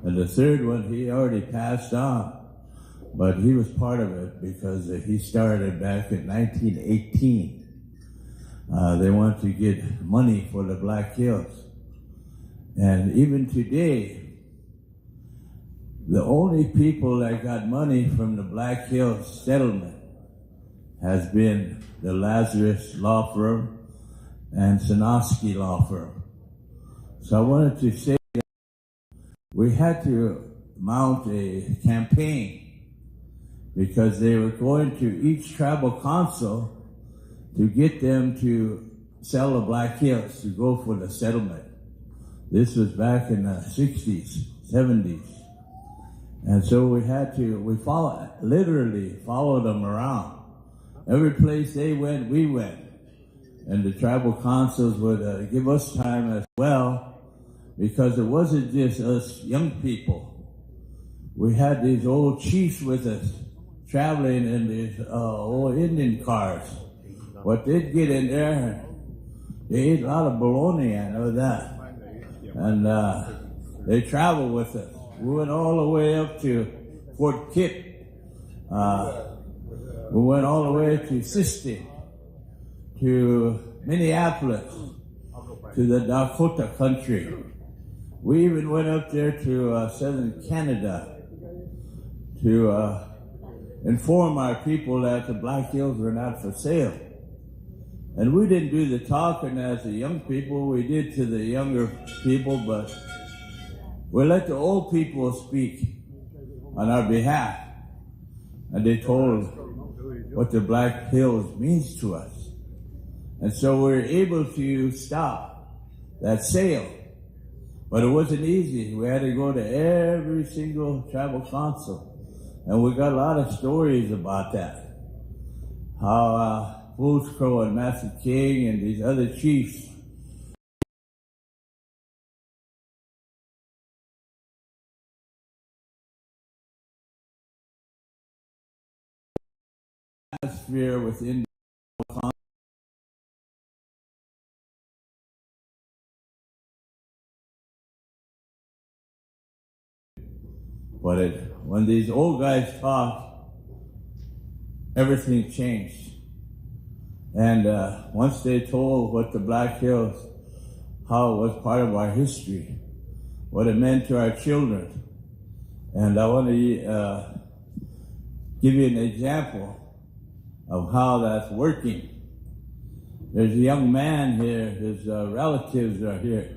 And the third one, he already passed on, but he was part of it because he started back in 1918. They wanted to get money for the Black Hills. And even today, the only people that got money from the Black Hills settlement has been the Lazarus Law Firm and Sanofsky Law Firm. So I wanted to say that we had to mount a campaign because they were going to each tribal council to get them to sell the Black Hills, to go for the settlement. This was back in the 60s, 70s. And so we literally followed them around. Every place they went, we went. And the tribal councils would give us time as well, because it wasn't just us young people. We had these old chiefs with us, traveling in these old Indian cars. But they'd get in there, they ate a lot of bologna, I know that. And they traveled with us. We went all the way up to Fort Kit. We went all the way to Sistine, to Minneapolis, to the Dakota country. We even went up there to southern Canada to inform our people that the Black Hills were not for sale. And we didn't do the talking as the young people, we did to the younger people, but we let the old people speak on our behalf. And they told what the Black Hills means to us. And so we were able to stop that sale. But it wasn't easy. We had to go to every single tribal council. And we got a lot of stories about that. How Fool's Crow and Master King and these other chiefs atmosphere within the but when these old guys talked, everything changed. And once they told what the Black Hills, how it was part of our history, what it meant to our children. And I want to give you an example of how that's working. There's a young man here, his relatives are here,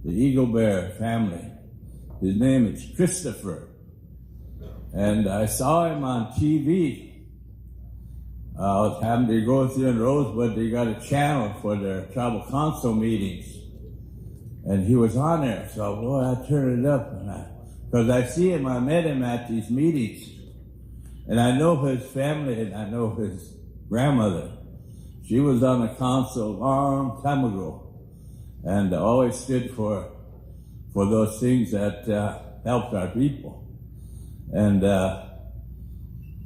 the Eagle Bear family. His name is Christopher. And I saw him on TV. I was having to go through in Rosebud, they got a channel for their tribal council meetings. And he was on there, so boy, I turned it up. Because I see him, I met him at these meetings. And I know his family, and I know his grandmother. She was on the council a long time ago. And always stood for those things that helped our people. And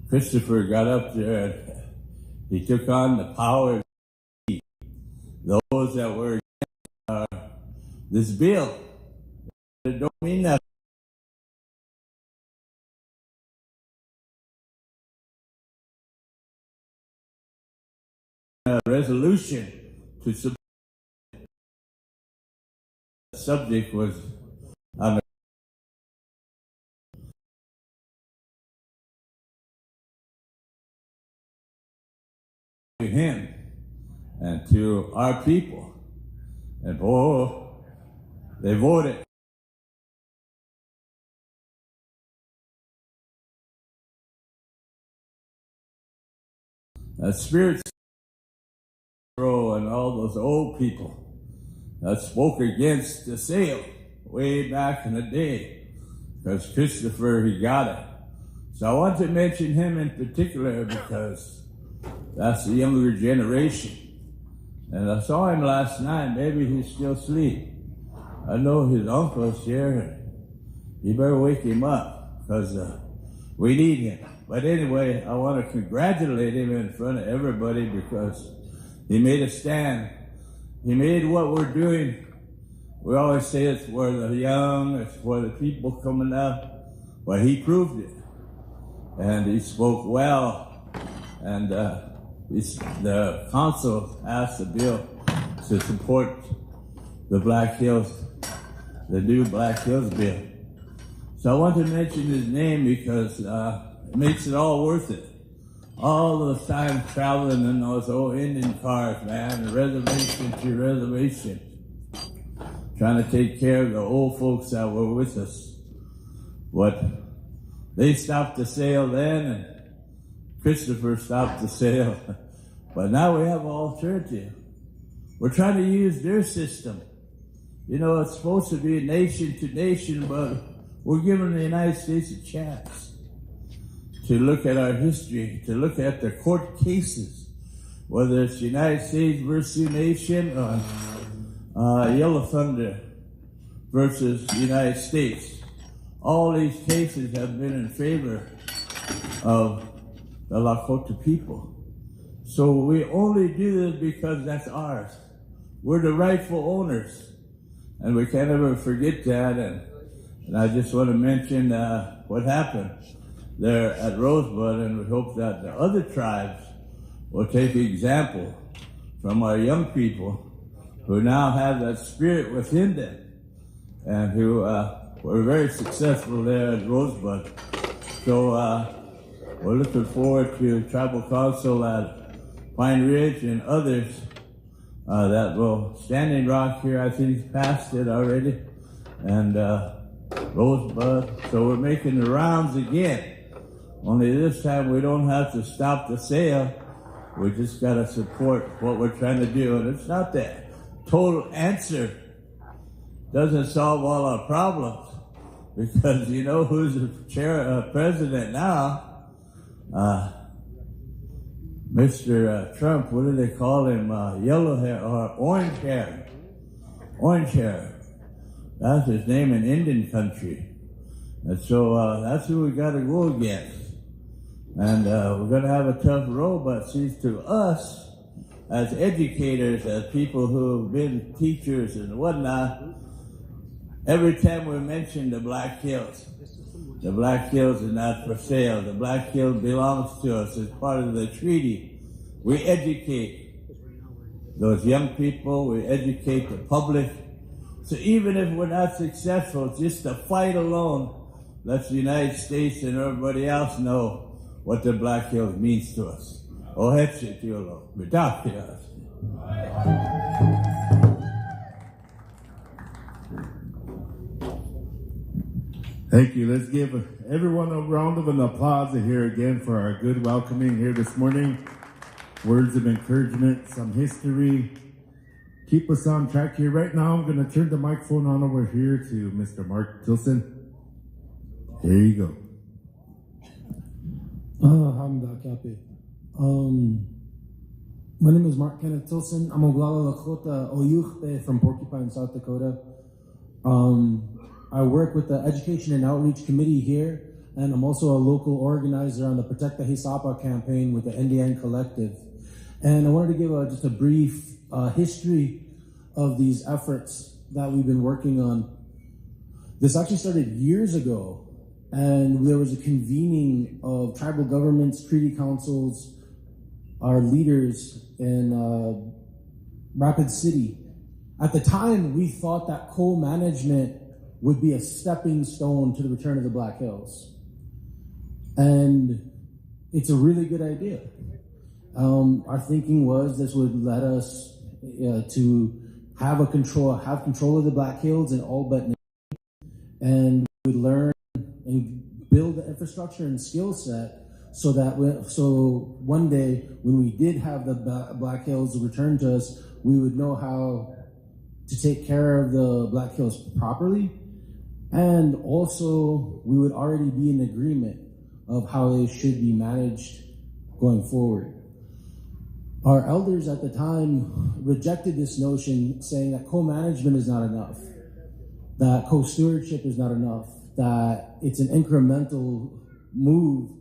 Christopher got up there and he took on the power of those that were against this bill. It don't mean nothing. A resolution to support. The subject was on to him and to our people. And boy, they voted. That spirit and all those old people that spoke against the sale way back in the day, because Christopher, he got it. So I want to mention him in particular because that's the younger generation. And I saw him last night. Maybe he's still asleep. I know his uncle's here. You better wake him up because we need him. But anyway, I want to congratulate him in front of everybody because he made a stand. He made what we're doing We always say it's for the young, it's for the people coming up, but he proved it. And he spoke well, and the council passed a bill to support the Black Hills, the new Black Hills bill. So I want to mention his name because it makes it all worth it. All those times traveling in those old Indian cars, man, reservation to reservation, trying to take care of the old folks that were with us. But they stopped the sale then, and Christopher stopped the sale. But now we have an alternative. We're trying to use their system. You know, it's supposed to be nation to nation, but we're giving the United States a chance to look at our history, to look at the court cases, whether it's United States versus nation or Yellow Thunder versus United States. All these cases have been in favor of the Lakota people. So we only do this because that's ours. We're the rightful owners, and we can't ever forget that. And I just want to mention what happened there at Rosebud, and we hope that the other tribes will take example from our young people who now have that spirit within them, and who were very successful there at Rosebud. So we're looking forward to Tribal Council at Pine Ridge and others that will. Standing Rock here, I think he's passed it already, and Rosebud. So we're making the rounds again. Only this time we don't have to stop the sale. We just got to support what we're trying to do. And it's not the total answer. Doesn't solve all our problems. Because you know who's the president now? Mr. Trump, what do they call him? Yellow hair or orange hair. Orange hair. That's his name in Indian country. And so that's who we got to go against. And we're going to have a tough road, but see, to us, as educators, as people who have been teachers and whatnot, every time we mention the Black Hills are not for sale. The Black Hills belongs to us as part of the treaty. We educate those young people, we educate the public. So even if we're not successful, just the fight alone lets the United States and everybody else know what the Black Hills means to us. Oceti Sakowin. Thank you. Let's give everyone a round of an applause here again for our good welcoming here this morning. Words of encouragement, some history. Keep us on track here. Right now, I'm going to turn the microphone on over here to Mr. Mark Tilson. There you go. My name is Mark Kenneth Tilson. I'm a Oglala Lakota Oyuchpe from Porcupine, South Dakota. I work with the Education and Outreach Committee here, and I'm also a local organizer on the Protect the Sapa campaign with the NDN Collective. And I wanted to give just a brief history of these efforts that we've been working on. This actually started years ago. And there was a convening of tribal governments, treaty councils, our leaders in Rapid City. At the time, we thought that co-management would be a stepping stone to the return of the Black Hills. And it's a really good idea. Our thinking was this would let us to have control of the Black Hills in all but name, and we would learn and build the infrastructure and skill set so that one day when we did have the Black Hills return to us, we would know how to take care of the Black Hills properly, and also we would already be in agreement of how they should be managed going forward. Our elders at the time rejected this notion, saying that co-management is not enough, that co-stewardship is not enough, that it's an incremental move,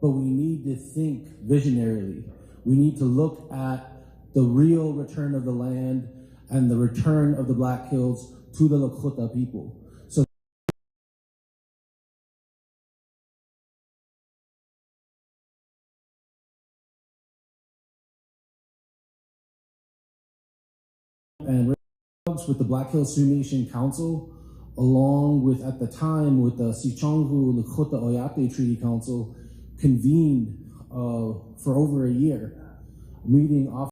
but we need to think visionarily. We need to look at the real return of the land and the return of the Black Hills to the Lakota people. So and with the Black Hills Sioux Nation Council, along with, at the time, with the Sichongu Lakota Oyate Treaty Council, convened for over a year, meeting off